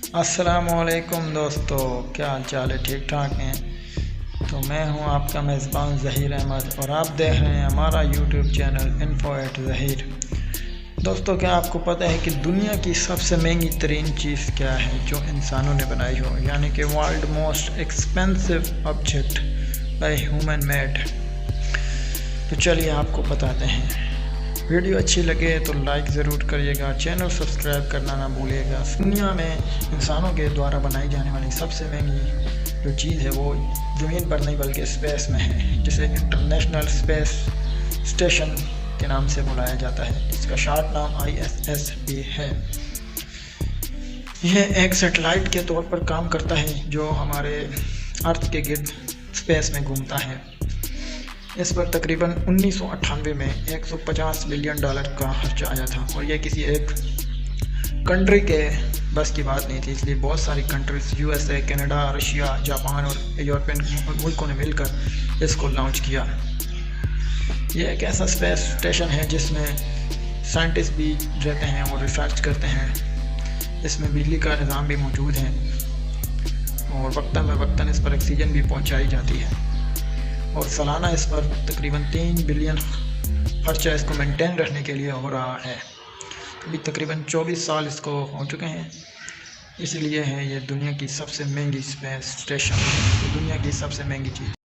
अस्सलामुअलैकुम दोस्तों, क्या हाल चाल है? ठीक ठाक हैं? तो मैं हूं आपका मेज़बान ज़हीर अहमद और आप देख रहे हैं हमारा यूट्यूब चैनल info@ज़हीर। दोस्तों, क्या आपको पता है कि दुनिया की सबसे महंगी तरीन चीज़ क्या है जो इंसानों ने बनाई हो, यानी कि world most expensive object by human made? तो चलिए आपको बताते हैं। वीडियो अच्छी लगे तो लाइक ज़रूर करिएगा, चैनल सब्सक्राइब करना ना भूलिएगा। दुनिया में इंसानों के द्वारा बनाई जाने वाली सबसे महंगी जो चीज़ है वो ज़मीन पर नहीं बल्कि स्पेस में है, जिसे इंटरनेशनल स्पेस स्टेशन के नाम से बुलाया जाता है, जिसका शॉर्ट नाम ISS भी है। यह एक सैटेलाइट के तौर पर काम करता है जो हमारे अर्थ के गिर्द स्पेस में घूमता है। इस पर तकरीबन 1998 में $150 बिलियन का खर्चा आया था और यह किसी एक कंट्री के बस की बात नहीं थी, इसलिए बहुत सारी countries USA, Canada, Russia, Japan और यूरोपियन मुल्कों ने मिलकर इसको लॉन्च किया। यह एक ऐसा स्पेस स्टेशन है जिसमें साइंटिस्ट भी रहते हैं और रिसर्च करते हैं। इसमें बिजली का निज़ाम भी मौजूद है और वक्तन फ़वक्तन इस पर ऑक्सीजन भी पहुंचाई जाती है और सालाना इस पर तकरीबन 3 बिलियन खर्चा इसको मेंटेन रखने के लिए हो रहा है। अभी तकरीबन 24 साल इसको हो चुके हैं, इसलिए है ये दुनिया की सबसे महंगी स्पेस स्टेशन, दुनिया की सबसे महंगी चीज़।